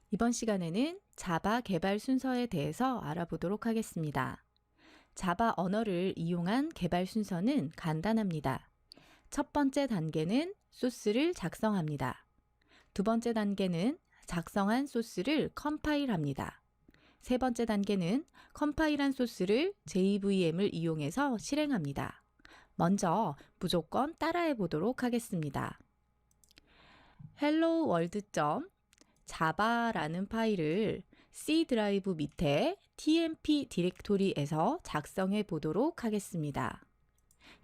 이번 시간에는 자바 개발 순서에 대해서 알아보도록 하겠습니다. 자바 언어를 이용한 개발 순서는 간단합니다. 첫 번째 단계는 소스를 작성합니다. 두 번째 단계는 작성한 소스를 컴파일합니다. 세 번째 단계는 컴파일한 소스를 JVM을 이용해서 실행합니다. 먼저 무조건 따라해 보도록 하겠습니다. hello world. 자바라는 파일을 C 드라이브 밑에 TMP 디렉토리에서 작성해 보도록 하겠습니다.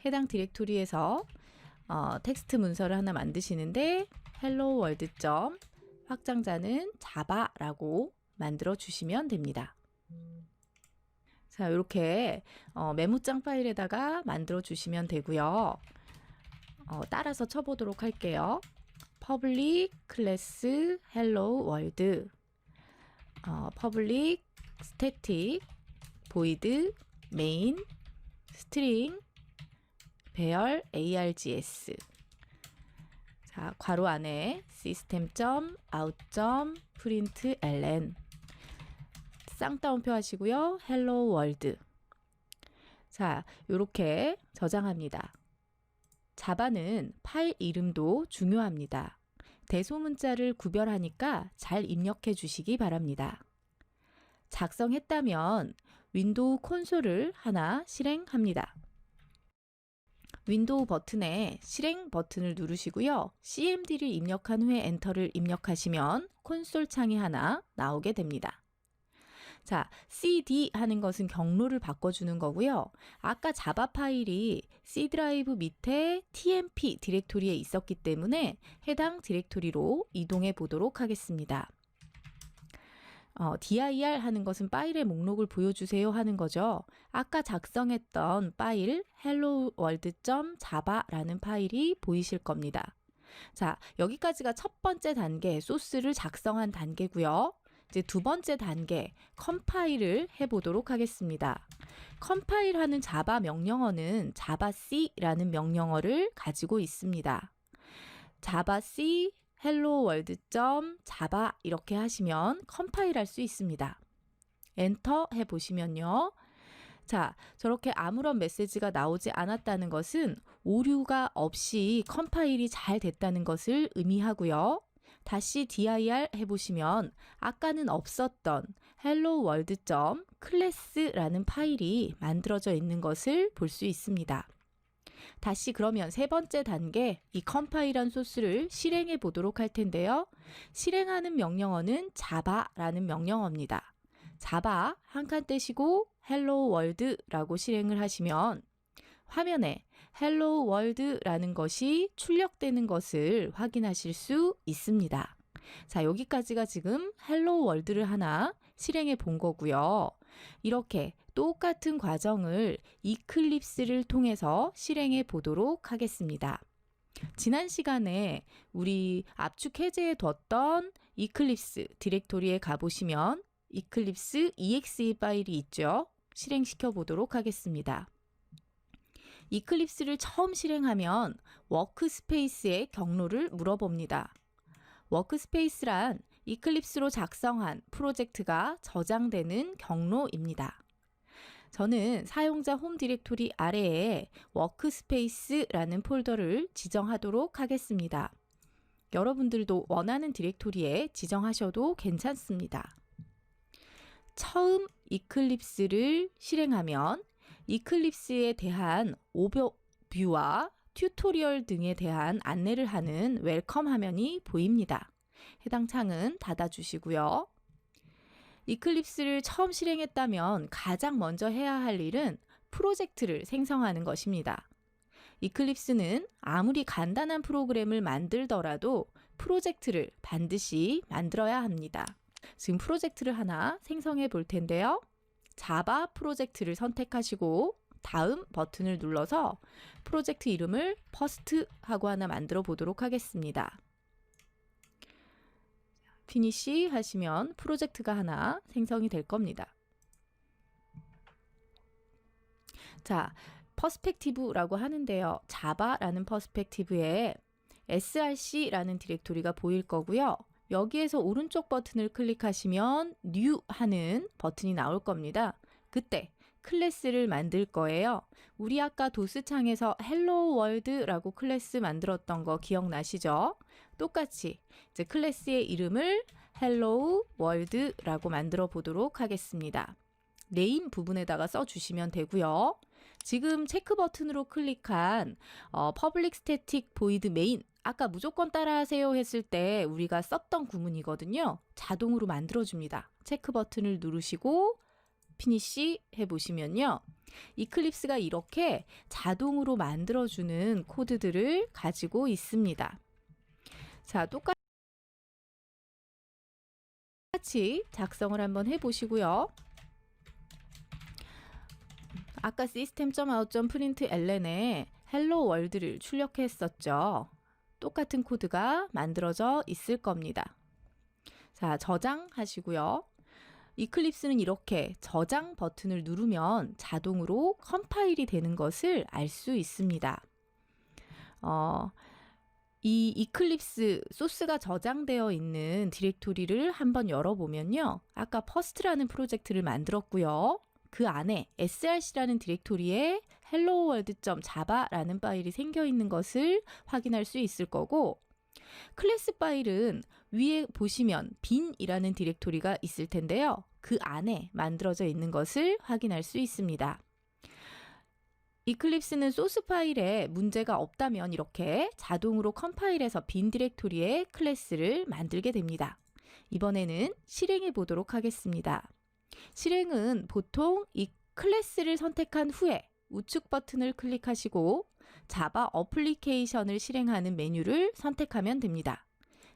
해당 디렉토리에서 텍스트 문서를 하나 만드시는데 hello world. 확장자는 자바라고 만들어 주시면 됩니다. 자, 이렇게 메모장 파일에다가 만들어 주시면 되고요. 따라서 쳐보도록 할게요. public class hello world, public static void main string 배열 args. 자, 괄호 안에 system.out.println 쌍따옴표 하시고요. hello world. 자, 이렇게 저장합니다. 자바는 파일 이름도 중요합니다. 대소문자를 구별하니까 잘 입력해 주시기 바랍니다. 작성했다면 윈도우 콘솔을 하나 실행합니다. 윈도우 버튼에 실행 버튼을 누르시고요. cmd를 입력한 후에 엔터를 입력하시면 콘솔 창이 하나 나오게 됩니다. 자, cd 하는 것은 경로를 바꿔주는 거고요. 아까 자바 파일이 C 드라이브 밑에 TMP 디렉토리에 있었기 때문에 해당 디렉토리로 이동해 보도록 하겠습니다. dir 하는 것은 파일의 목록을 보여주세요 하는 거죠. 아까 작성했던 파일 hello world.java라는 파일이 보이실 겁니다. 자, 여기까지가 첫 번째 단계 소스를 작성한 단계고요. 이제 두 번째 단계 컴파일을 해보도록 하겠습니다. 컴파일하는 자바 명령어는 자바C라는 명령어를 가지고 있습니다. 자바C hello world.java 이렇게 하시면 컴파일할 수 있습니다. 엔터 해보시면요. 자, 저렇게 아무런 메시지가 나오지 않았다는 것은 오류가 없이 컴파일이 잘 됐다는 것을 의미하고요. 다시 dir 해보시면 아까는 없었던 hello world.class라는 파일이 만들어져 있는 것을 볼 수 있습니다. 다시 그러면 세 번째 단계 이 컴파일한 소스를 실행해 보도록 할 텐데요. 실행하는 명령어는 자바라는 명령어입니다. 자바 한 칸 떼시고 hello world라고 실행을 하시면 화면에 hello world라는 것이 출력되는 것을 확인하실 수 있습니다. 자, 여기까지가 지금 hello world를 하나 실행해 본 거고요. 이렇게 똑같은 과정을 이클립스를 통해서 실행해 보도록 하겠습니다. 지난 시간에 우리 압축 해제해 뒀던 이클립스 디렉토리에 가보시면 이클립스 exe 파일이 있죠. 실행시켜 보도록 하겠습니다. 이클립스를 처음 실행하면 워크스페이스의 경로를 물어봅니다. 워크스페이스란 이클립스로 작성한 프로젝트가 저장되는 경로입니다. 저는 사용자 홈 디렉토리 아래에 워크스페이스라는 폴더를 지정하도록 하겠습니다. 여러분들도 원하는 디렉토리에 지정하셔도 괜찮습니다. 처음 이클립스를 실행하면 이클립스에 대한 오버뷰와 튜토리얼 등에 대한 안내를 하는 웰컴 화면이 보입니다. 해당 창은 닫아주시고요. 이클립스를 처음 실행했다면 가장 먼저 해야 할 일은 프로젝트를 생성하는 것입니다. 이클립스는 아무리 간단한 프로그램을 만들더라도 프로젝트를 반드시 만들어야 합니다. 지금 프로젝트를 하나 생성해 볼 텐데요. 자바 프로젝트를 선택하시고 다음 버튼을 눌러서 프로젝트 이름을 퍼스트 하고 하나 만들어 보도록 하겠습니다. 피니시 하시면 프로젝트가 하나 생성이 될 겁니다. 자, 퍼스펙티브라고 하는데요. 자바라는 퍼스펙티브에 src라는 디렉토리가 보일 거고요. 여기에서 오른쪽 버튼을 클릭하시면 New 하는 버튼이 나올 겁니다. 그때 클래스를 만들 거예요. 우리 아까 도스 창에서 Hello World라고 클래스 만들었던 거 기억나시죠? 똑같이 이제 클래스의 이름을 Hello World라고 만들어 보도록 하겠습니다. 네임 부분에다가 써주시면 되고요. 지금 체크 버튼으로 클릭한 Public Static Void Main 아까 무조건 따라하세요 했을 때 우리가 썼던 구문이거든요. 자동으로 만들어줍니다. 체크 버튼을 누르시고 피니시 해보시면요. 이클립스가 이렇게 자동으로 만들어주는 코드들을 가지고 있습니다. 자, 똑같이 작성을 한번 해보시고요. 아까 system.out.println에 hello world를 출력했었죠. 똑같은 코드가 만들어져 있을 겁니다. 자, 저장하시고요. 이클립스는 이렇게 저장 버튼을 누르면 자동으로 컴파일이 되는 것을 알 수 있습니다. 이 이클립스 소스가 저장되어 있는 디렉토리를 한번 열어보면요. 아까 퍼스트라는 프로젝트를 만들었고요. 그 안에 src라는 디렉토리에 helloworld.java라는 파일이 생겨 있는 것을 확인할 수 있을 거고, 클래스 파일은 위에 보시면 bin이라는 디렉토리가 있을 텐데요. 그 안에 만들어져 있는 것을 확인할 수 있습니다. 이클립스는 소스 파일에 문제가 없다면 이렇게 자동으로 컴파일해서 빈 디렉토리에 클래스를 만들게 됩니다. 이번에는 실행해 보도록 하겠습니다. 실행은 보통 이 클래스를 선택한 후에 우측 버튼을 클릭하시고 자바 어플리케이션을 실행하는 메뉴를 선택하면 됩니다.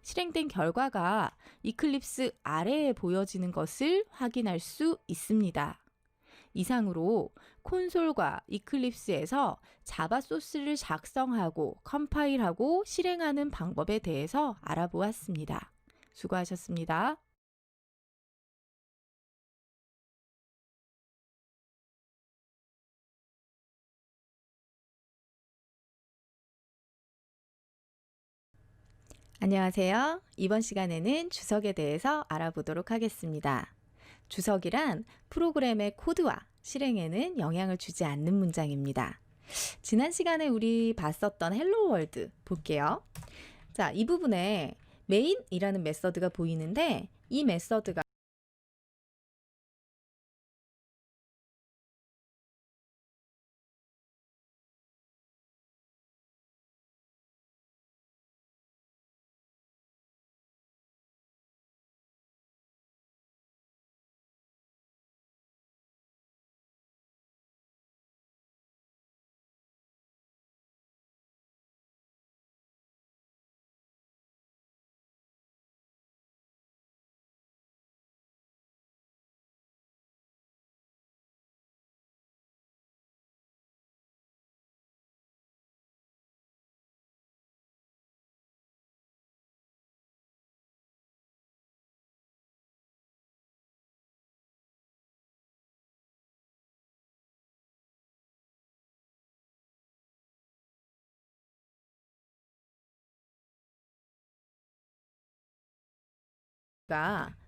실행된 결과가 이클립스 아래에 보여지는 것을 확인할 수 있습니다. 이상으로 콘솔과 이클립스에서 자바 소스를 작성하고 컴파일하고 실행하는 방법에 대해서 알아보았습니다. 수고하셨습니다. 안녕하세요. 이번 시간에는 주석에 대해서 알아보도록 하겠습니다. 주석이란 프로그램의 코드와 실행에는 영향을 주지 않는 문장입니다. 지난 시간에 우리 봤었던 헬로 월드 볼게요. 자, 이 부분에 main이라는 메서드가 보이는데 이 메서드가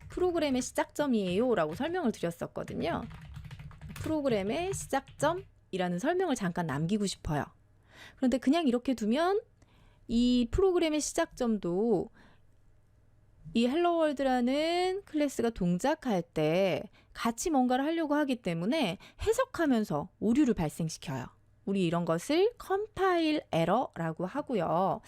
프로그램의 시작점이에요 라고 설명을 드렸었거든요. 프로그램의 시작점이라는 설명을 잠깐 남기고 싶어요. 그런데 그냥 이렇게 두면 이 프로그램의 시작점도 이 헬로월드라는 클래스가 동작할 때 같이 뭔가를 하려고 하기 때문에 해석하면서 오류를 발생시켜요. 우리 이런 것을 컴파일 에러라고 하고요.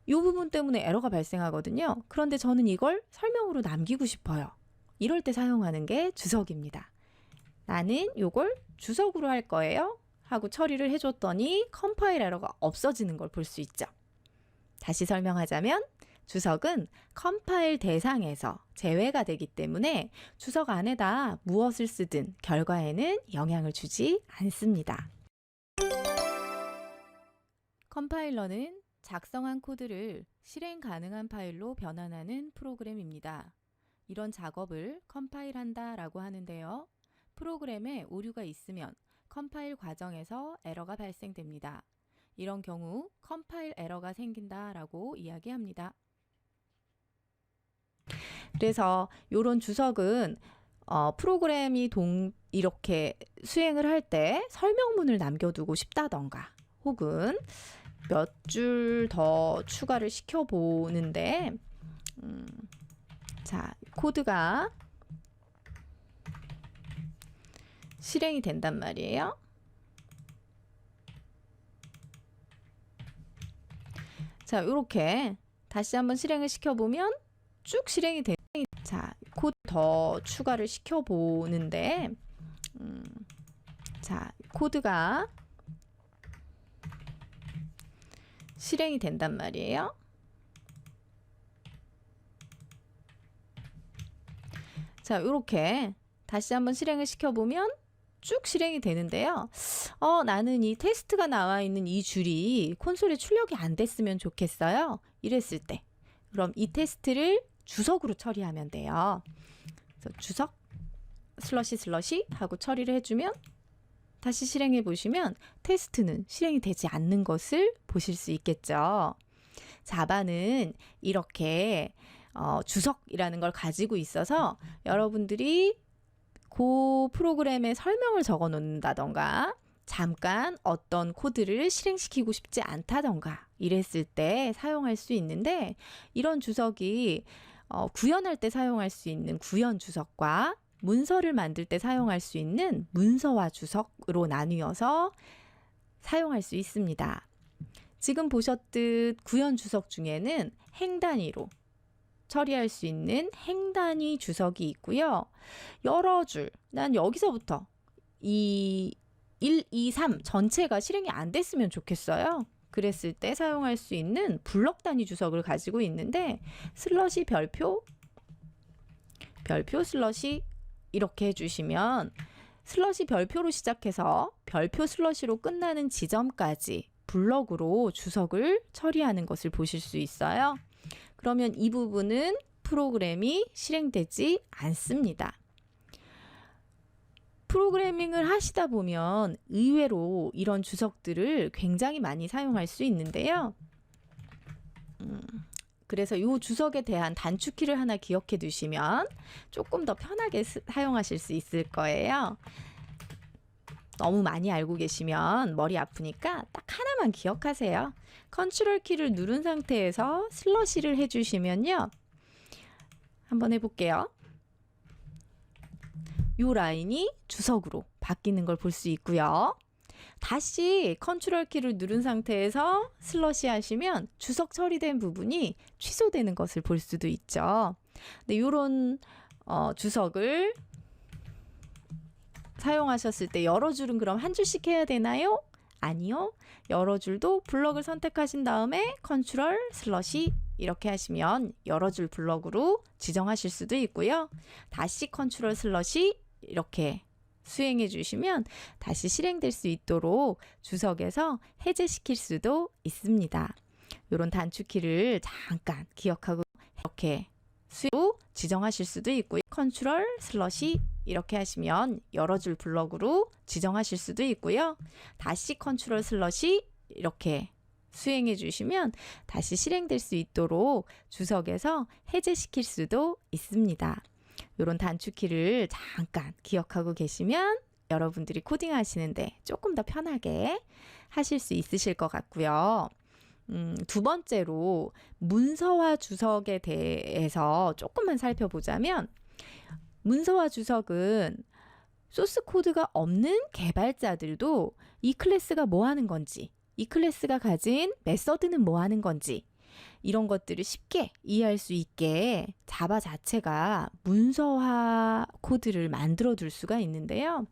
이 부분 때문에 에러가 발생하거든요. 그런데 저는 이걸 설명으로 남기고 싶어요. 이럴 때 사용하는 게 주석입니다. 나는 이걸 주석으로 할 거예요 하고 처리를 해줬더니 컴파일 에러가 없어지는 걸 볼 수 있죠. 다시 설명하자면 주석은 컴파일 대상에서 제외가 되기 때문에 주석 안에다 무엇을 쓰든 결과에는 영향을 주지 않습니다. 컴파일러는 작성한 코드를 실행 가능한 파일로 변환하는 프로그램입니다. 이런 작업을 컴파일한다 라고 하는데요. 프로그램에 오류가 있으면 컴파일 과정에서 에러가 발생됩니다. 이런 경우 컴파일 에러가 생긴다 라고 이야기합니다. 그래서 이런 주석은 프로그램이 이렇게 수행을 할 때 설명문을 남겨두고 싶다던가 혹은 몇 줄 더 추가를 시켜보는데 자, 코드가 실행이 된단 말이에요. 자, 이렇게 다시 한번 실행을 시켜보면 쭉 실행이 돼. 자, 코드 더 추가를 시켜보는데 자, 코드가 실행이 된단 말이에요. 자, 이렇게 다시 한번 실행을 시켜보면 쭉 실행이 되는데요. 나는 이 테스트가 나와 있는 이 줄이 콘솔에 출력이 안 됐으면 좋겠어요. 이랬을 때 그럼 이 테스트를 주석으로 처리하면 돼요. 그래서 주석 슬러시 하고 처리를 해주면 다시 실행해 보시면 테스트는 실행이 되지 않는 것을 보실 수 있겠죠. 자바는 이렇게 주석이라는 걸 가지고 있어서 여러분들이 그 프로그램에 설명을 적어 놓는다던가 잠깐 어떤 코드를 실행시키고 싶지 않다던가 이랬을 때 사용할 수 있는데 이런 주석이 구현할 때 사용할 수 있는 구현 주석과 문서를 만들 때 사용할 수 있는 문서화 주석으로 나뉘어서 사용할 수 있습니다. 지금 보셨듯 구현 주석 중에는 행 단위로 처리할 수 있는 행 단위 주석이 있고요. 여러 줄, 난 여기서부터 1, 2, 3 전체가 실행이 안 됐으면 좋겠어요. 그랬을 때 사용할 수 있는 블럭 단위 주석을 가지고 있는데 슬러시 별표 슬러시 이렇게 해주시면 슬러시 별표로 시작해서 별표 슬러시로 끝나는 지점까지 블럭으로 주석을 처리하는 것을 보실 수 있어요. 그러면 이 부분은 프로그램이 실행되지 않습니다. 프로그래밍을 하시다 보면 의외로 이런 주석들을 굉장히 많이 사용할 수 있는데요. 그래서 이 주석에 대한 단축키를 하나 기억해 두시면 조금 더 편하게 사용하실 수 있을 거예요. 너무 많이 알고 계시면 머리 아프니까 딱 하나만 기억하세요. 컨트롤 키를 누른 상태에서 슬러시를 해주시면요. 한번 해볼게요. 이 라인이 주석으로 바뀌는 걸 볼 수 있고요. 다시 컨트롤 키를 누른 상태에서 슬러시 하시면 주석 처리된 부분이 취소되는 것을 볼 수도 있죠. 근데 이런 주석을 사용하셨을 때 여러 줄은 그럼 한 줄씩 해야 되나요? 아니요. 여러 줄도 블럭을 선택하신 다음에 컨트롤 슬러시 이렇게 하시면 여러 줄 블럭으로 지정하실 수도 있고요. 다시 컨트롤 슬러시 이렇게 수행해 주시면 다시 실행될 수 있도록 주석에서 해제시킬 수도 있습니다. 이런 단축키를 잠깐 기억하고 이렇게 수로 지정하실 수도 있고요. 컨트롤 슬러시 이렇게 하시면 여러 줄 블럭으로 지정하실 수도 있고요. 다시 컨트롤 슬러시 이렇게 수행해 주시면 다시 실행될 수 있도록 주석에서 해제시킬 수도 있습니다. 이런 단축키를 잠깐 기억하고 계시면 여러분들이 코딩 하시는데 조금 더 편하게 하실 수 있으실 것 같고요. 두 번째로 문서화 주석에 대해서 조금만 살펴보자면 문서화 주석은 소스 코드가 없는 개발자들도 이 클래스가 뭐 하는 건지, 이 클래스가 가진 메서드는 뭐 하는 건지 이런 것들을 쉽게 이해할 수 있게 자바 자체가 문서화 코드를 만들어 둘 수가 있는데요.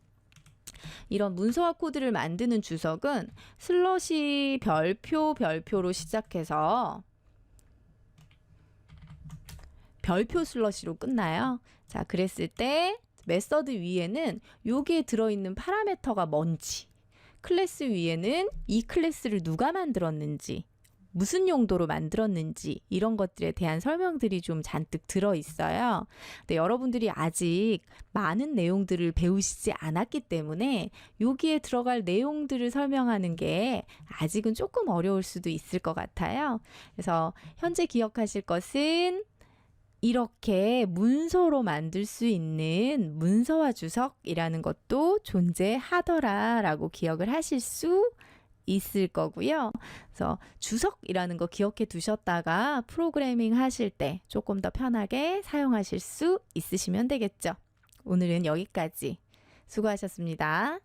이런 문서화 코드를 만드는 주석은 슬러시 별표로 시작해서 별표 슬러시로 끝나요. 자, 그랬을 때 메서드 위에는 여기에 들어있는 파라미터가 뭔지, 클래스 위에는 이 클래스를 누가 만들었는지, 무슨 용도로 만들었는지 이런 것들에 대한 설명들이 좀 잔뜩 들어있어요. 근데 여러분들이 아직 많은 내용들을 배우시지 않았기 때문에 여기에 들어갈 내용들을 설명하는 게 아직은 조금 어려울 수도 있을 것 같아요. 그래서 현재 기억하실 것은 이렇게 문서로 만들 수 있는 문서화 주석이라는 것도 존재하더라라고 기억을 하실 수 있을 거고요. 그래서 주석이라는 거 기억해 두셨다가 프로그래밍 하실 때 조금 더 편하게 사용하실 수 있으시면 되겠죠. 오늘은 여기까지. 수고하셨습니다.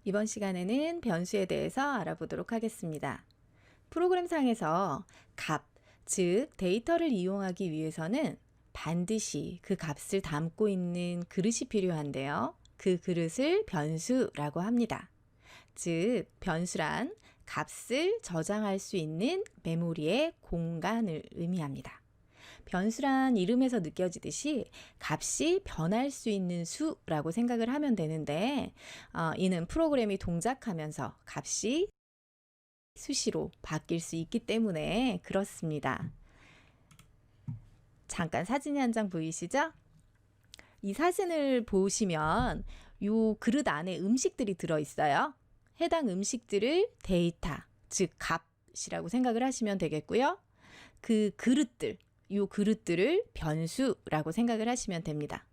이번 시간에는 변수에 대해서 알아보도록 하겠습니다. 프로그램상에서 값, 즉 데이터를 이용하기 위해서는 반드시 그 값을 담고 있는 그릇이 필요한데요. 그 그릇을 변수라고 합니다. 즉 변수란 값을 저장할 수 있는 메모리의 공간을 의미합니다. 변수란 이름에서 느껴지듯이 값이 변할 수 있는 수라고 생각을 하면 되는데 이는 프로그램이 동작하면서 값이 수시로 바뀔 수 있기 때문에 그렇습니다. 잠깐 사진이 한 장 보이시죠? 이 사진을 보시면 이 그릇 안에 음식들이 들어있어요. 해당 음식들을 데이터, 즉 값이라고 생각을 하시면 되겠고요. 그 그릇들, 이 그릇들을 변수라고 생각을 하시면 됩니다.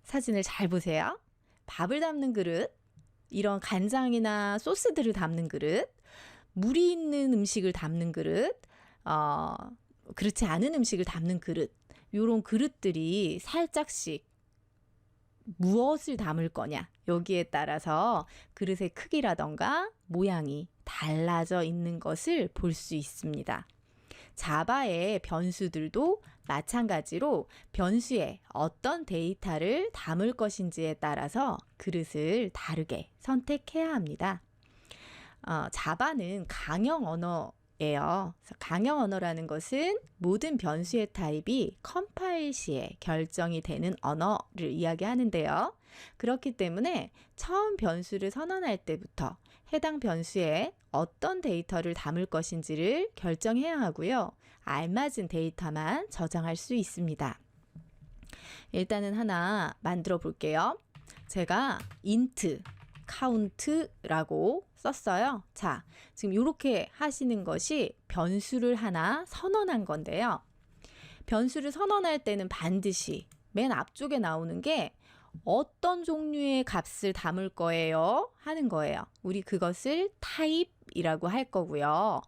사진을 잘 보세요. 밥을 담는 그릇, 이런 간장이나 소스들을 담는 그릇, 물이 있는 음식을 담는 그릇, 그렇지 않은 음식을 담는 그릇, 이런 그릇들이 살짝씩 무엇을 담을 거냐, 여기에 따라서 그릇의 크기라던가 모양이 달라져 있는 것을 볼 수 있습니다. 자바의 변수들도 마찬가지로 변수에 어떤 데이터를 담을 것인지에 따라서 그릇을 다르게 선택해야 합니다. 자바는 강형 언어예요. 강형 언어라는 것은 모든 변수의 타입이 컴파일 시에 결정이 되는 언어를 이야기하는데요. 그렇기 때문에 처음 변수를 선언할 때부터 해당 변수에 어떤 데이터를 담을 것인지를 결정해야 하고요. 알맞은 데이터만 저장할 수 있습니다. 일단은 하나 만들어 볼게요. 제가 int, count라고 썼어요. 자, 지금 이렇게 하시는 것이 변수를 하나 선언한 건데요. 변수를 선언할 때는 반드시 맨 앞쪽에 나오는 게 어떤 종류의 값을 담을 거예요 하는 거예요. 우리 그것을 타입이라고 할 거고요.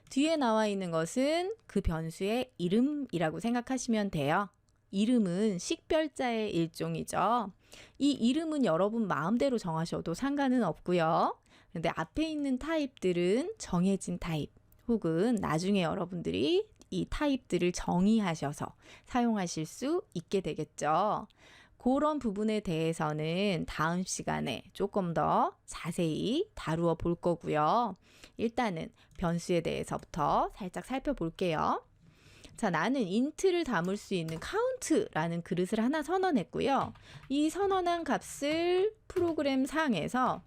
뒤에 나와 있는 것은 그 변수의 이름이라고 생각하시면 돼요. 이름은 식별자의 일종이죠. 이 이름은 여러분 마음대로 정하셔도 상관은 없고요. 근데 앞에 있는 타입들은 정해진 타입 혹은 나중에 여러분들이 이 타입들을 정의하셔서 사용하실 수 있게 되겠죠. 그런 부분에 대해서는 다음 시간에 조금 더 자세히 다루어 볼 거고요. 일단은 변수에 대해서부터 살짝 살펴볼게요. 자, 나는 int를 담을 수 있는 count라는 그릇을 하나 선언했고요. 이 선언한 값을 프로그램 상에서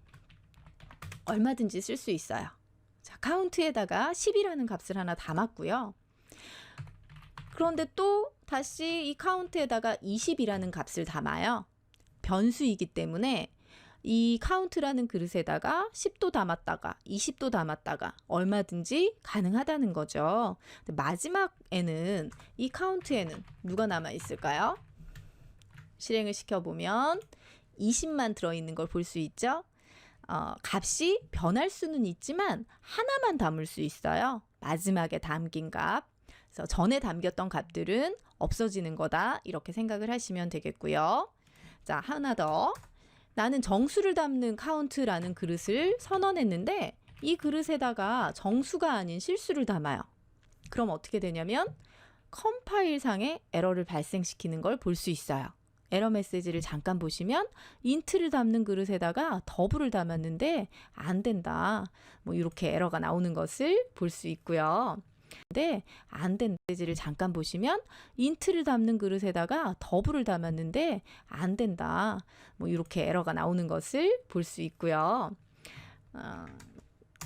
얼마든지 쓸 수 있어요. 자, count에다가 10이라는 값을 하나 담았고요. 그런데 또 다시 이 count에다가 20이라는 값을 담아요. 변수이기 때문에 이 카운트라는 그릇에다가 10도 담았다가 20도 담았다가 얼마든지 가능하다는 거죠. 근데 마지막에는 이 카운트에는 누가 남아 있을까요? 실행을 시켜보면 20만 들어있는 걸 볼 수 있죠. 값이 변할 수는 있지만 하나만 담을 수 있어요. 마지막에 담긴 값. 그래서 전에 담겼던 값들은 없어지는 거다. 이렇게 생각을 하시면 되겠고요. 자, 하나 더. 나는 정수를 담는 카운트라는 그릇을 선언했는데 이 그릇에다가 정수가 아닌 실수를 담아요. 그럼 어떻게 되냐면 컴파일상에 에러를 발생시키는 걸 볼 수 있어요. 에러 메시지를 잠깐 보시면 인트를 담는 그릇에다가 더블을 담았는데 안 된다. 뭐 이렇게 에러가 나오는 것을 볼 수 있고요. 근데 안 된 메시지를 잠깐 보시면 인트를 담는 그릇에다가 더블을 담았는데 안 된다. 뭐 이렇게 에러가 나오는 것을 볼 수 있고요.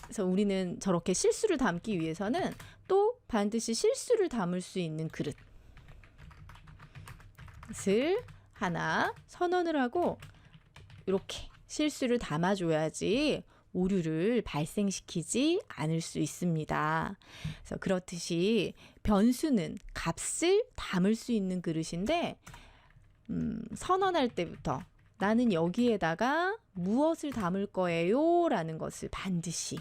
그래서 우리는 저렇게 실수를 담기 위해서는 또 반드시 실수를 담을 수 있는 그릇을 하나 선언을 하고 이렇게 실수를 담아줘야지 오류를 발생시키지 않을 수 있습니다. 그래서 그렇듯이 변수는 값을 담을 수 있는 그릇인데 선언할 때부터 나는 여기에다가 무엇을 담을 거예요? 라는 것을 반드시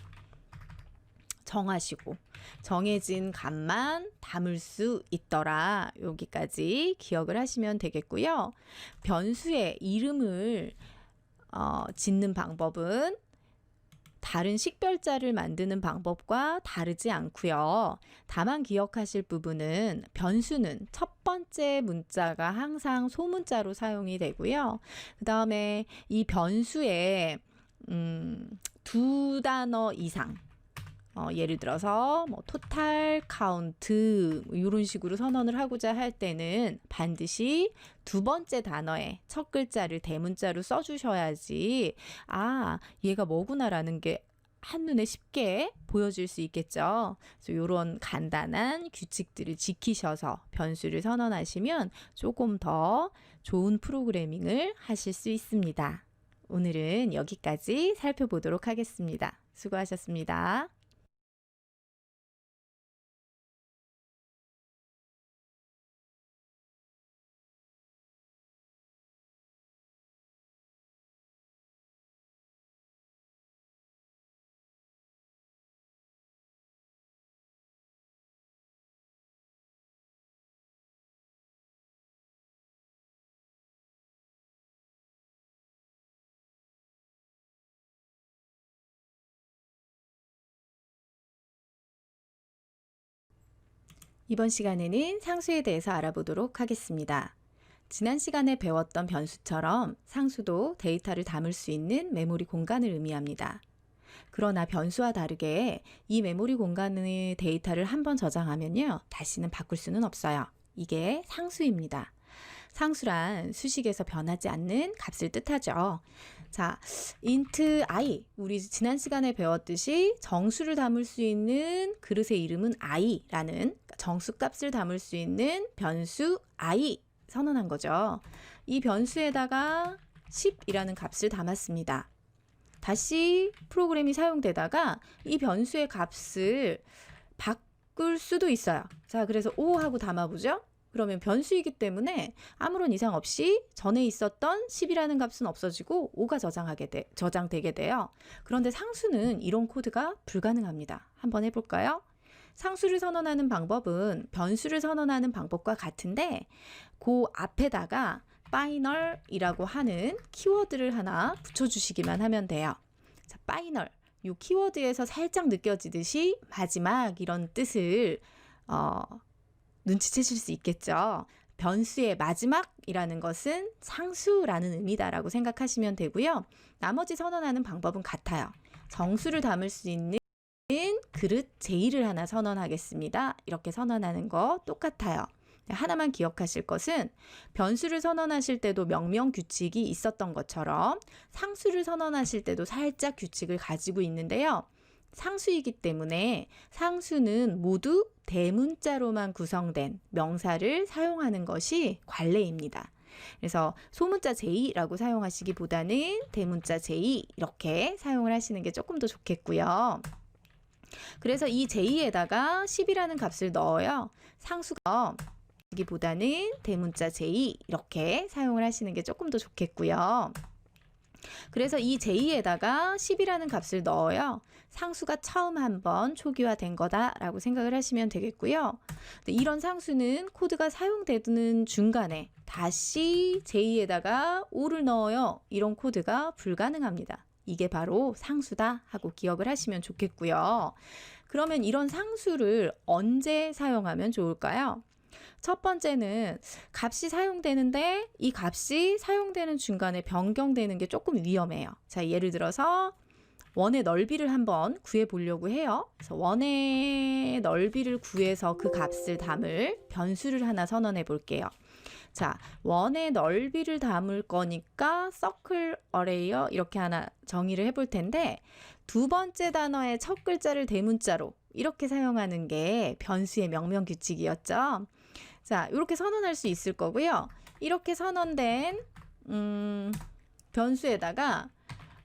정하시고 정해진 값만 담을 수 있더라. 여기까지 기억을 하시면 되겠고요. 변수의 이름을 짓는 방법은 다른 식별자를 만드는 방법과 다르지 않고요. 다만 기억하실 부분은 변수는 첫 번째 문자가 항상 소문자로 사용이 되고요. 그 다음에 이 변수에 두 단어 이상 예를 들어서 뭐 토탈 카운트 이런 식으로 선언을 하고자 할 때는 반드시 두 번째 단어에 첫 글자를 대문자로 써주셔야지 얘가 뭐구나라는 게 한눈에 쉽게 보여질 수 있겠죠. 그래서 이런 간단한 규칙들을 지키셔서 변수를 선언하시면 조금 더 좋은 프로그래밍을 하실 수 있습니다. 오늘은 여기까지 살펴보도록 하겠습니다. 수고하셨습니다. 이번 시간에는 상수에 대해서 알아보도록 하겠습니다. 지난 시간에 배웠던 변수처럼 상수도 데이터를 담을 수 있는 메모리 공간을 의미합니다. 그러나 변수와 다르게 이 메모리 공간의 데이터를 한번 저장하면요, 다시는 바꿀 수는 없어요. 이게 상수입니다. 상수란 수식에서 변하지 않는 값을 뜻하죠. 자, int i, 우리 지난 시간에 배웠듯이 정수를 담을 수 있는 그릇의 이름은 i라는 정수값을 담을 수 있는 변수 i 선언한 거죠. 이 변수에다가 10이라는 값을 담았습니다. 다시 프로그램이 사용되다가 이 변수의 값을 바꿀 수도 있어요. 자, 그래서 5 하고 담아보죠. 그러면 변수이기 때문에 아무런 이상 없이 전에 있었던 10이라는 값은 없어지고 5가 저장되게 돼요. 그런데 상수는 이런 코드가 불가능합니다. 한번 해볼까요? 상수를 선언하는 방법은 변수를 선언하는 방법과 같은데 그 앞에다가 final이라고 하는 키워드를 하나 붙여주시기만 하면 돼요. 자, final, 이 키워드에서 살짝 느껴지듯이 마지막 이런 뜻을 눈치채실 수 있겠죠. 변수의 마지막이라는 것은 상수라는 의미다라고 생각하시면 되고요. 나머지 선언하는 방법은 같아요. 정수를 담을 수 있는 그릇 J를 하나 선언하겠습니다. 이렇게 선언하는 거 똑같아요. 하나만 기억하실 것은 변수를 선언하실 때도 명령 규칙이 있었던 것처럼 상수를 선언하실 때도 살짝 규칙을 가지고 있는데요. 상수이기 때문에 상수는 모두 대문자로만 구성된 명사를 사용하는 것이 관례입니다. 그래서 소문자 J라고 사용하시기보다는 대문자 J 이렇게 사용을 하시는 게 조금 더 좋겠고요. 그래서 이 J에다가 10이라는 값을 넣어요. 상수가 보다는 대문자 J 이렇게 사용을 하시는 게 조금 더 좋겠고요. 그래서 이 J에다가 10이라는 값을 넣어요. 상수가 처음 한번 초기화된 거다라고 생각을 하시면 되겠고요. 이런 상수는 코드가 사용되는 중간에 다시 J에다가 5를 넣어요. 이런 코드가 불가능합니다. 이게 바로 상수다 하고 기억을 하시면 좋겠고요. 그러면 이런 상수를 언제 사용하면 좋을까요? 첫 번째는 값이 사용되는데 이 값이 사용되는 중간에 변경되는 게 조금 위험해요. 자, 예를 들어서 원의 넓이를 한번 구해 보려고 해요. 그래서 원의 넓이를 구해서 그 값을 담을 변수를 하나 선언해 볼게요. 자, 원의 넓이를 담을 거니까 서클 어레이어 이렇게 하나 정의를 해볼 텐데 두 번째 단어의 첫 글자를 대문자로 이렇게 사용하는 게 변수의 명명 규칙이었죠. 자, 이렇게 선언할 수 있을 거고요. 이렇게 선언된 변수에다가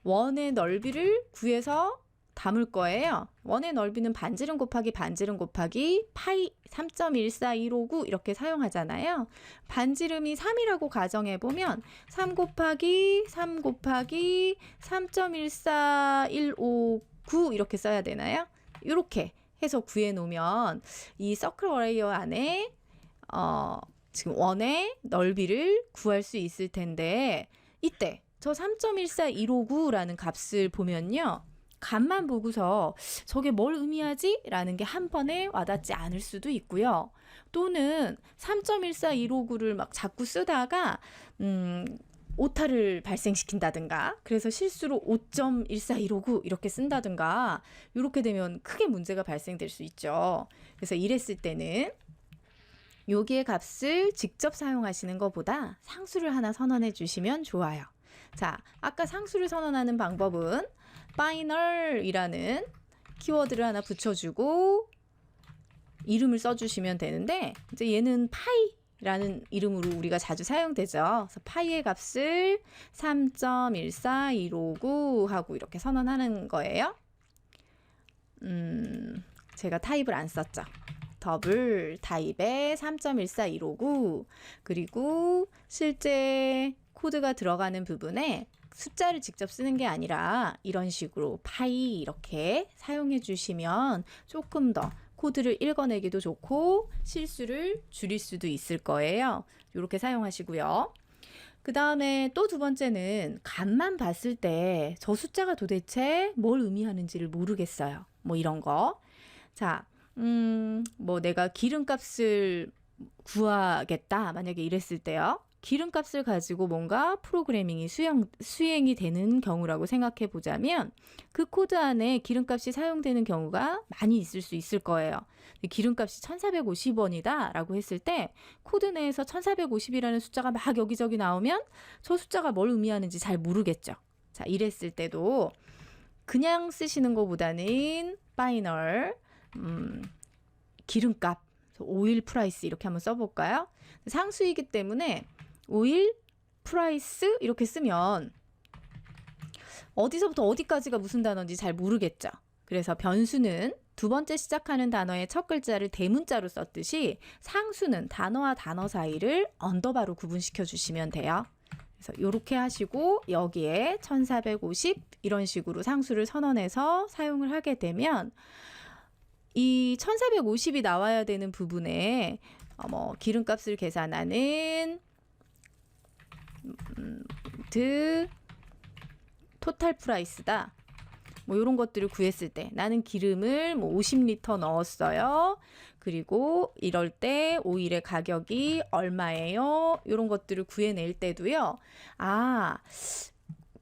원의 넓이를 구해서 담을 거예요. 원의 넓이는 반지름 곱하기 반지름 곱하기 파이 3.14159 이렇게 사용하잖아요. 반지름이 3이라고 가정해보면 3 곱하기 3 곱하기 3.14159 이렇게 써야 되나요? 이렇게 해서 구해놓으면 이 서클 어레이어 안에 지금 원의 넓이를 구할 수 있을 텐데 이때 저 3.14159라는 값을 보면요. 값만 보고서 저게 뭘 의미하지? 라는 게 한 번에 와닿지 않을 수도 있고요. 또는 3.14159를 막 자꾸 쓰다가 오타를 발생시킨다든가 그래서 실수로 5.14159 이렇게 쓴다든가 이렇게 되면 크게 문제가 발생될 수 있죠. 그래서 이랬을 때는 여기의 값을 직접 사용하시는 것보다 상수를 하나 선언해 주시면 좋아요. 자, 아까 상수를 선언하는 방법은 final이라는 키워드를 하나 붙여주고 이름을 써주시면 되는데 이제 얘는 파이라는 이름으로 우리가 자주 사용되죠. 그래서 파이의 값을 3.14159 하고 이렇게 선언하는 거예요. 제가 타입을 안 썼죠. 더블 타입의 3.14159 그리고 실제 코드가 들어가는 부분에 숫자를 직접 쓰는 게 아니라 이런 식으로 파이 이렇게 사용해 주시면 조금 더 코드를 읽어내기도 좋고 실수를 줄일 수도 있을 거예요. 이렇게 사용하시고요. 그 다음에 또 두 번째는 값만 봤을 때 저 숫자가 도대체 뭘 의미하는지를 모르겠어요. 뭐 이런 거. 자, 뭐 내가 기름값을 구하겠다. 만약에 이랬을 때요. 기름값을 가지고 뭔가 프로그래밍이 수행이 되는 경우라고 생각해 보자면 그 코드 안에 기름값이 사용되는 경우가 많이 있을 수 있을 거예요. 기름값이 1450원이다 라고 했을 때 코드 내에서 1450이라는 숫자가 막 여기저기 나오면 저 숫자가 뭘 의미하는지 잘 모르겠죠. 자, 이랬을 때도 그냥 쓰시는 것보다는 파이널 기름값 오일 프라이스 이렇게 한번 써볼까요? 상수이기 때문에 오일 프라이스 이렇게 쓰면 어디서부터 어디까지가 무슨 단어인지 잘 모르겠죠. 그래서 변수는 두 번째 시작하는 단어의 첫 글자를 대문자로 썼듯이 상수는 단어와 단어 사이를 언더바로 구분시켜 주시면 돼요. 그래서 이렇게 하시고 여기에 1450 이런 식으로 상수를 선언해서 사용을 하게 되면 이 1450이 나와야 되는 부분에 기름값을 계산하는 토탈 프라이스다. 뭐 이런 것들을 구했을 때 나는 기름을 뭐 50리터 넣었어요. 그리고 이럴 때 오일의 가격이 얼마예요? 이런 것들을 구해낼 때도요. 아,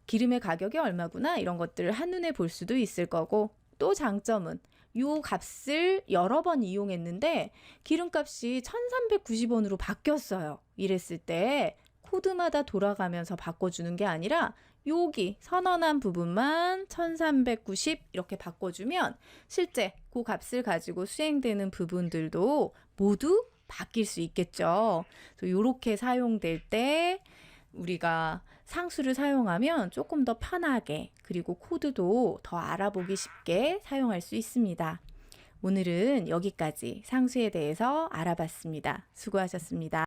기름의 가격이 얼마구나. 이런 것들을 한눈에 볼 수도 있을 거고 또 장점은 요 값을 여러 번 이용했는데 기름값이 1390원으로 바뀌었어요. 이랬을 때 코드마다 돌아가면서 바꿔주는 게 아니라 여기 선언한 부분만 1390 이렇게 바꿔주면 실제 그 값을 가지고 수행되는 부분들도 모두 바뀔 수 있겠죠. 이렇게 사용될 때 우리가 상수를 사용하면 조금 더 편하게, 그리고 코드도 더 알아보기 쉽게 사용할 수 있습니다. 오늘은 여기까지 상수에 대해서 알아봤습니다. 수고하셨습니다.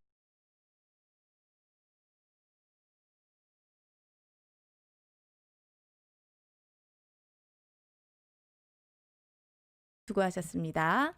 수고하셨습니다.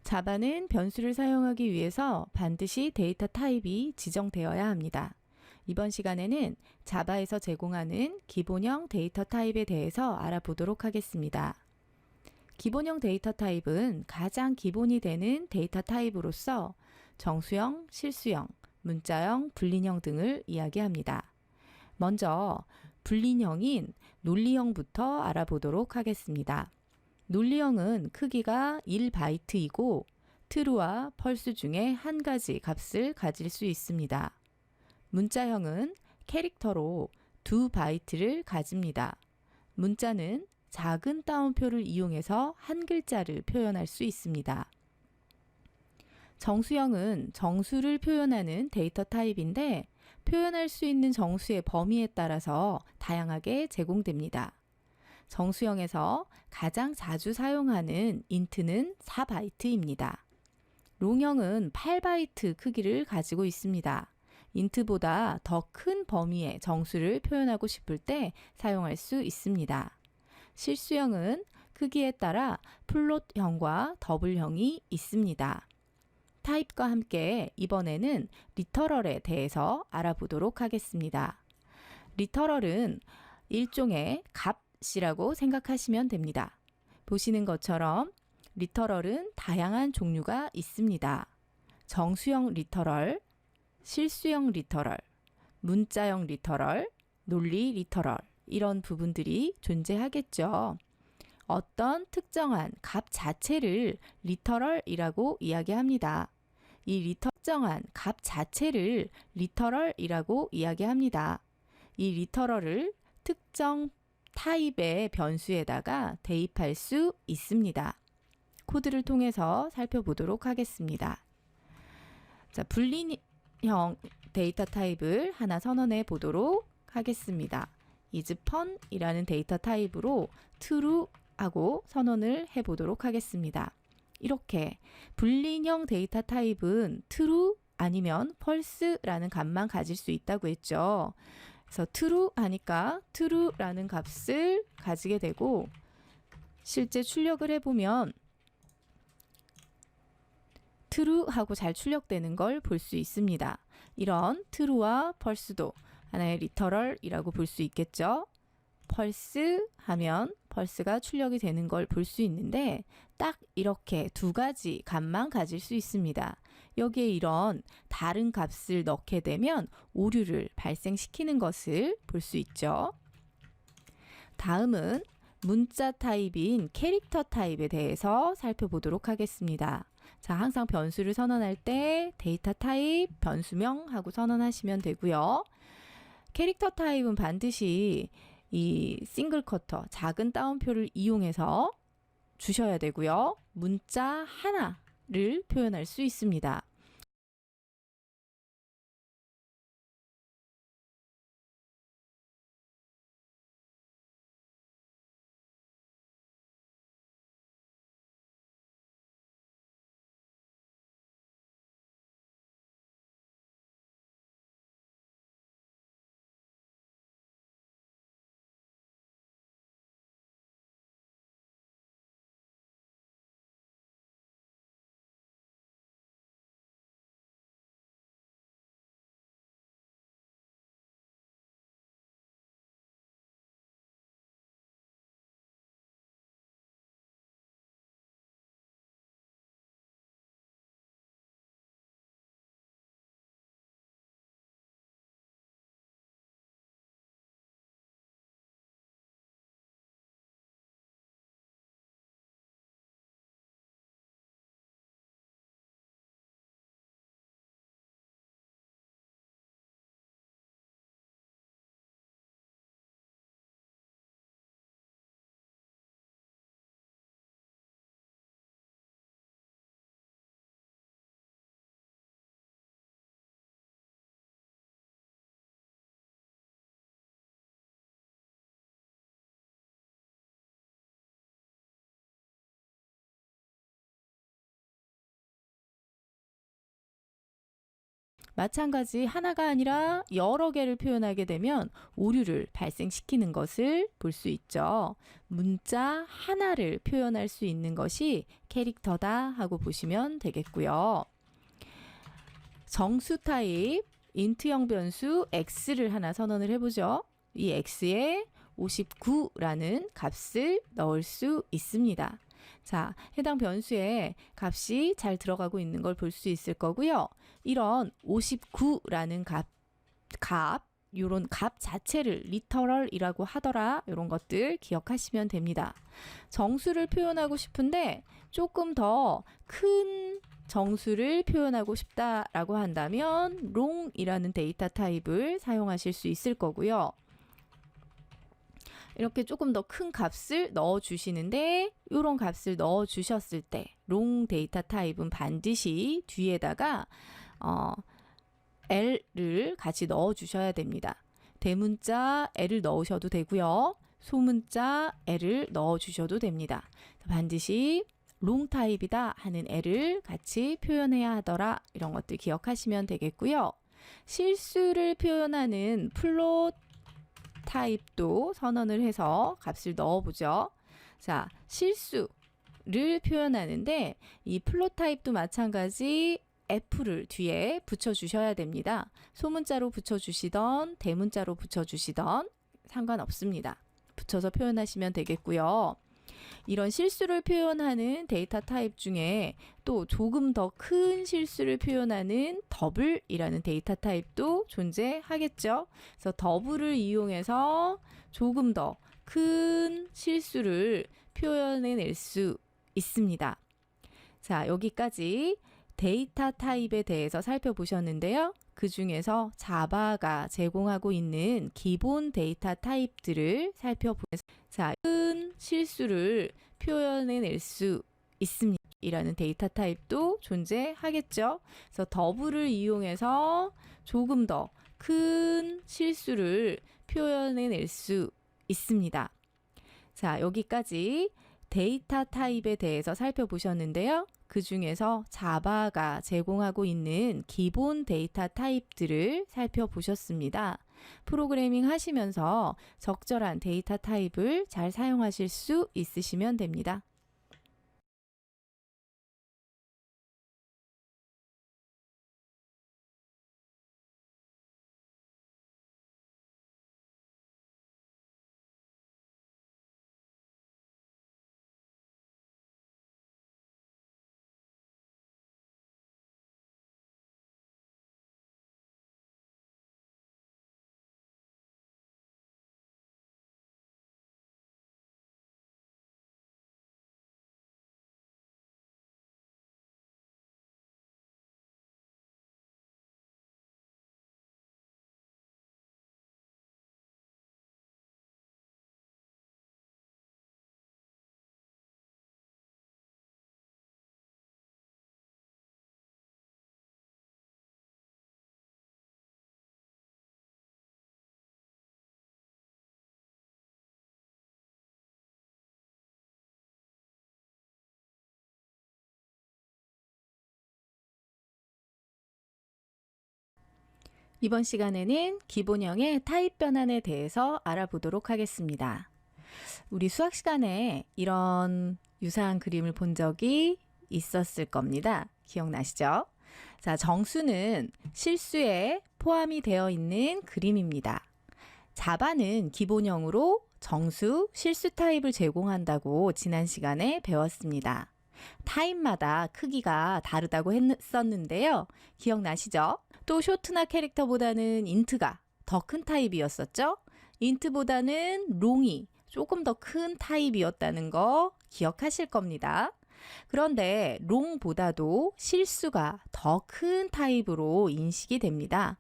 자바는 변수를 사용하기 위해서 반드시 데이터 타입이 지정되어야 합니다. 이번 시간에는 자바에서 제공하는 기본형 데이터 타입에 대해서 알아보도록 하겠습니다. 기본형 데이터 타입은 가장 기본이 되는 데이터 타입으로서 정수형, 실수형, 문자형, 불린형 등을 이야기합니다. 먼저 불린형인 논리형부터 알아보도록 하겠습니다. 논리형은 크기가 1바이트이고 true와 false 중에 한 가지 값을 가질 수 있습니다. 문자형은 캐릭터로 2바이트를 가집니다. 문자는 작은 따옴표를 이용해서 한 글자를 표현할 수 있습니다. 정수형은 정수를 표현하는 데이터 타입인데 표현할 수 있는 정수의 범위에 따라서 다양하게 제공됩니다. 정수형에서 가장 자주 사용하는 int는 4바이트입니다. 롱형은 8바이트 크기를 가지고 있습니다. int보다 더 큰 범위의 정수를 표현하고 싶을 때 사용할 수 있습니다. 실수형은 크기에 따라 플롯형과 더블형이 있습니다. 타입과 함께 이번에는 리터럴에 대해서 알아보도록 하겠습니다. 리터럴은 일종의 값이라고 생각하시면 됩니다. 보시는 것처럼 리터럴은 다양한 종류가 있습니다. 정수형 리터럴, 실수형 리터럴, 문자형 리터럴, 논리 리터럴, 이런 부분들이 존재하겠죠. 어떤 특정한 값 자체를 리터럴이라고 이야기합니다. 이 특정한 값 자체를 리터럴이라고 이야기합니다. 이 리터럴을 특정 타입의 변수에다가 대입할 수 있습니다. 코드를 통해서 살펴보도록 하겠습니다. 자, 불린형 데이터 타입을 하나 선언해 보도록 하겠습니다. isPon이라는 데이터 타입으로 true 하고 선언을 해 보도록 하겠습니다. 이렇게 불린형 데이터 타입은 true 아니면 false라는 값만 가질 수 있다고 했죠. 그래서 true 하니까 true라는 값을 가지게 되고 실제 출력을 해보면 true 하고 잘 출력되는 걸 볼 수 있습니다. 이런 true와 false도 하나의 리터럴이라고 볼 수 있겠죠. false 하면 false가 출력이 되는 걸 볼 수 있는데 딱 이렇게 두 가지 값만 가질 수 있습니다. 여기에 이런 다른 값을 넣게 되면 오류를 발생시키는 것을 볼 수 있죠. 다음은 문자 타입인 캐릭터 타입에 대해서 살펴보도록 하겠습니다. 자, 항상 변수를 선언할 때 데이터 타입, 변수명 하고 선언하시면 되고요. 캐릭터 타입은 반드시 이 싱글 커터, 작은 따옴표를 이용해서 주셔야 되고요. 문자 하나를 표현할 수 있습니다. 마찬가지 하나가 아니라 여러 개를 표현하게 되면 오류를 발생시키는 것을 볼 수 있죠. 문자 하나를 표현할 수 있는 것이 캐릭터다 하고 보시면 되겠고요. 정수 타입 인트형 변수 x를 하나 선언을 해보죠. 이 x에 59라는 값을 넣을 수 있습니다. 자, 해당 변수에 값이 잘 들어가고 있는 걸 볼 수 있을 거고요. 이런 59라는 요런 값 자체를 리터럴이라고 하더라. 이런 것들 기억하시면 됩니다. 정수를 표현하고 싶은데 조금 더 큰 정수를 표현하고 싶다라고 한다면 long이라는 데이터 타입을 사용하실 수 있을 거고요. 이렇게 조금 더 큰 값을 넣어 주시는데 이런 값을 넣어 주셨을 때 long 데이터 타입은 반드시 뒤에다가 L을 같이 넣어 주셔야 됩니다. 대문자 L을 넣으셔도 되고요. 소문자 L을 넣어 주셔도 됩니다. 반드시 long 타입이다 하는 L을 같이 표현해야 하더라. 이런 것들 기억하시면 되겠고요. 실수를 표현하는 플롯 타입도 선언을 해서 값을 넣어보죠. 자, 실수를 표현하는데 이 플롯 타입도 마찬가지 F를 뒤에 붙여주셔야 됩니다. 소문자로 붙여주시던 대문자로 붙여주시던 상관없습니다. 붙여서 표현하시면 되겠고요. 이런 실수를 표현하는 데이터 타입 중에 또 조금 더 큰 실수를 표현하는 더블이라는 데이터 타입도 존재하겠죠. 그래서 더블을 이용해서 조금 더 큰 실수를 표현해낼 수 있습니다. 자, 여기까지 데이터 타입에 대해서 살펴보셨는데요. 그 중에서 자바가 제공하고 있는 기본 데이터 타입들을 살펴보면서 자, 큰 실수를 표현해낼 수 있습니다. 이라는 데이터 타입도 존재하겠죠. 그래서 더블을 이용해서 조금 더 큰 실수를 표현해낼 수 있습니다. 자, 여기까지 데이터 타입에 대해서 살펴보셨는데요. 그 중에서 자바가 제공하고 있는 기본 데이터 타입들을 살펴보셨습니다. 프로그래밍 하시면서 적절한 데이터 타입을 잘 사용하실 수 있으시면 됩니다. 이번 시간에는 기본형의 타입 변환에 대해서 알아보도록 하겠습니다. 우리 수학 시간에 이런 유사한 그림을 본 적이 있었을 겁니다. 기억나시죠? 자, 정수는 실수에 포함이 되어 있는 그림입니다. 자바는 기본형으로 정수, 실수 타입을 제공한다고 지난 시간에 배웠습니다. 타입마다 크기가 다르다고 했었는데요. 기억나시죠? 또 쇼트나 캐릭터보다는 인트가 더 큰 타입이었었죠? 인트보다는 롱이 조금 더 큰 타입이었다는 거 기억하실 겁니다. 그런데 롱보다도 실수가 더 큰 타입으로 인식이 됩니다.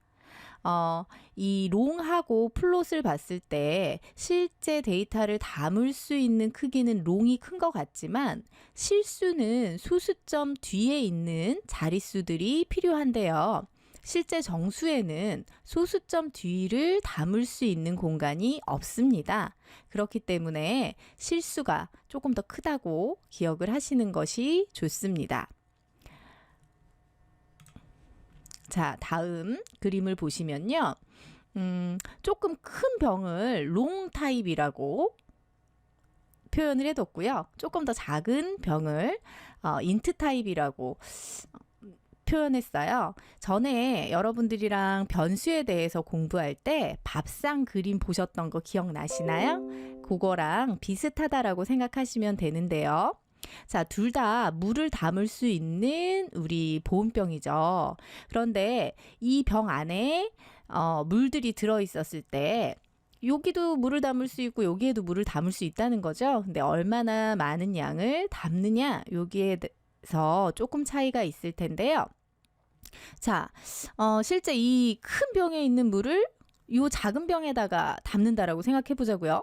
이 롱하고 플롯을 봤을 때 실제 데이터를 담을 수 있는 크기는 롱이 큰 것 같지만 실수는 소수점 뒤에 있는 자릿수들이 필요한데요. 실제 정수에는 소수점 뒤를 담을 수 있는 공간이 없습니다. 그렇기 때문에 실수가 조금 더 크다고 기억을 하시는 것이 좋습니다. 자, 다음 그림을 보시면요. 조금 큰 병을 롱 타입이라고 표현을 해뒀고요. 조금 더 작은 병을 인트 타입이라고 표현했어요. 전에 여러분들이랑 변수에 대해서 공부할 때 밥상 그림 보셨던 거 기억나시나요? 그거랑 비슷하다라고 생각하시면 되는데요. 자, 둘 다 물을 담을 수 있는 우리 보온병이죠. 그런데 이 병 안에 물들이 들어있었을 때 여기도 물을 담을 수 있고 여기에도 물을 담을 수 있다는 거죠. 근데 얼마나 많은 양을 담느냐 여기에 대해서 조금 차이가 있을 텐데요. 자, 실제 이 큰 병에 있는 물을 이 작은 병에다가 담는다라고 생각해 보자고요.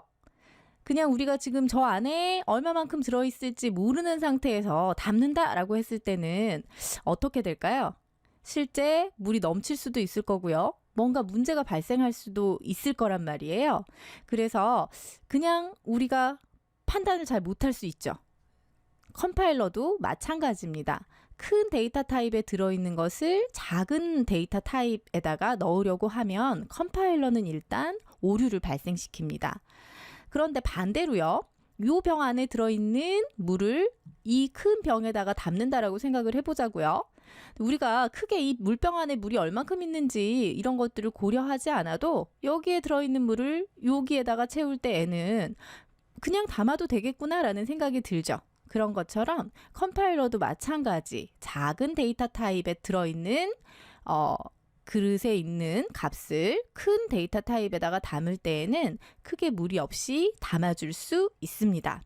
그냥 우리가 지금 저 안에 얼마만큼 들어있을지 모르는 상태에서 담는다라고 했을 때는 어떻게 될까요? 실제 물이 넘칠 수도 있을 거고요. 뭔가 문제가 발생할 수도 있을 거란 말이에요. 그래서 그냥 우리가 판단을 잘 못할 수 있죠. 컴파일러도 마찬가지입니다. 큰 데이터 타입에 들어있는 것을 작은 데이터 타입에다가 넣으려고 하면 컴파일러는 일단 오류를 발생시킵니다. 그런데 반대로요. 이 병 안에 들어있는 물을 이 큰 병에다가 담는다라고 생각을 해보자고요. 우리가 크게 이 물병 안에 물이 얼만큼 있는지 이런 것들을 고려하지 않아도 여기에 들어있는 물을 여기에다가 채울 때에는 그냥 담아도 되겠구나라는 생각이 들죠. 그런 것처럼 컴파일러도 마찬가지 작은 데이터 타입에 들어있는 그릇에 있는 값을 큰 데이터 타입에다가 담을 때에는 크게 무리 없이 담아줄 수 있습니다.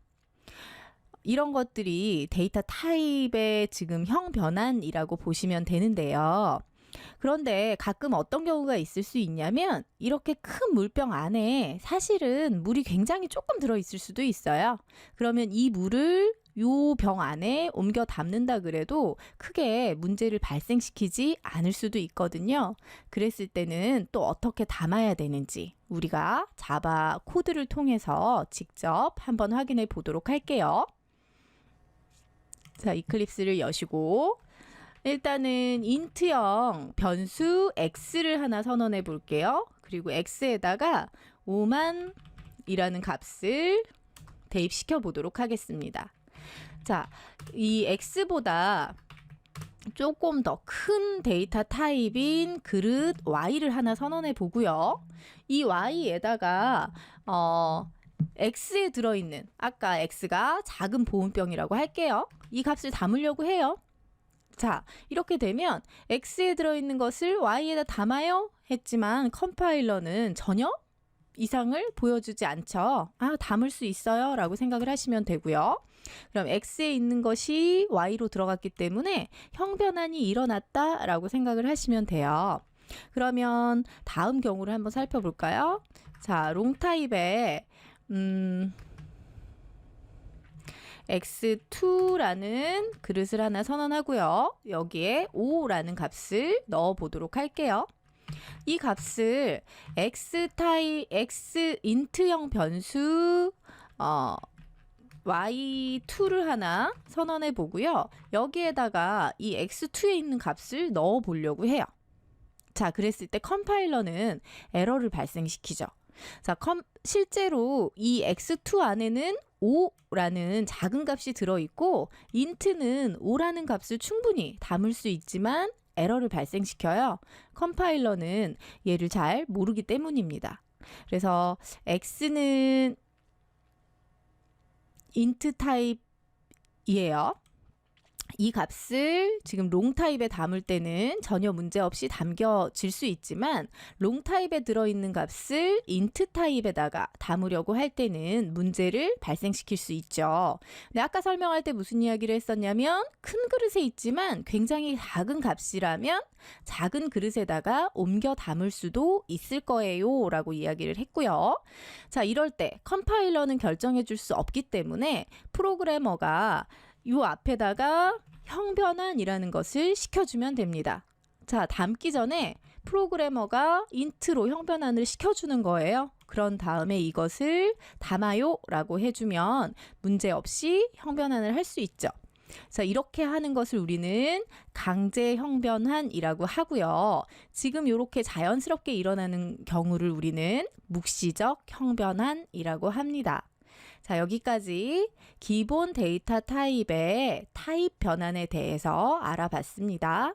이런 것들이 데이터 타입의 지금 형 변환이라고 보시면 되는데요. 그런데 가끔 어떤 경우가 있을 수 있냐면 이렇게 큰 물병 안에 사실은 물이 굉장히 조금 들어있을 수도 있어요. 그러면 이 물을 요 병 안에 옮겨 담는다 그래도 크게 문제를 발생시키지 않을 수도 있거든요. 그랬을 때는 또 어떻게 담아야 되는지 우리가 자바 코드를 통해서 직접 한번 확인해 보도록 할게요. 자, 이클립스를 여시고 일단은 인트형 변수 x를 하나 선언해 볼게요. 그리고 x에다가 5만 이라는 값을 대입시켜 보도록 하겠습니다. 자, 이 x보다 조금 더 큰 데이터 타입인 그릇 y를 하나 선언해 보고요. 이 y에다가 x에 들어있는 아까 x가 작은 보온병이라고 할게요. 이 값을 담으려고 해요. 자, 이렇게 되면 x에 들어있는 것을 y에다 담아요 했지만 컴파일러는 전혀 이상을 보여주지 않죠. 아, 담을 수 있어요 라고 생각을 하시면 되고요. 그럼 x에 있는 것이 y로 들어갔기 때문에 형 변환이 일어났다 라고 생각을 하시면 돼요. 그러면 다음 경우를 한번 살펴볼까요? 자, 롱 타입에 x2라는 그릇을 하나 선언하고요. 여기에 5라는 값을 넣어 보도록 할게요. 이 값을 x 인트형 변수 y2를 하나 선언해 보고요. 여기에다가 이 x2에 있는 값을 넣어 보려고 해요. 자, 그랬을 때 컴파일러는 에러를 발생시키죠. 자, 실제로 이 x2 안에는 5라는 작은 값이 들어있고 int는 5라는 값을 충분히 담을 수 있지만 에러를 발생시켜요. 컴파일러는 얘를 잘 모르기 때문입니다. 그래서 x는 int 타입이에요. 이 값을 지금 롱 타입에 담을 때는 전혀 문제 없이 담겨질 수 있지만 롱 타입에 들어있는 값을 int 타입에다가 담으려고 할 때는 문제를 발생시킬 수 있죠. 근데 아까 설명할 때 무슨 이야기를 했었냐면 큰 그릇에 있지만 굉장히 작은 값이라면 작은 그릇에다가 옮겨 담을 수도 있을 거예요 라고 이야기를 했고요. 자, 이럴 때 컴파일러는 결정해 줄 수 없기 때문에 프로그래머가 요 앞에다가 형 변환이라는 것을 시켜주면 됩니다. 자, 담기 전에 프로그래머가 int로 형 변환을 시켜주는 거예요. 그런 다음에 이것을 담아요 라고 해주면 문제없이 형 변환을 할 수 있죠. 자, 이렇게 하는 것을 우리는 강제 형변환이라고 하고요. 지금 이렇게 자연스럽게 일어나는 경우를 우리는 묵시적 형변환이라고 합니다. 자, 여기까지 기본 데이터 타입의 타입 변환에 대해서 알아봤습니다.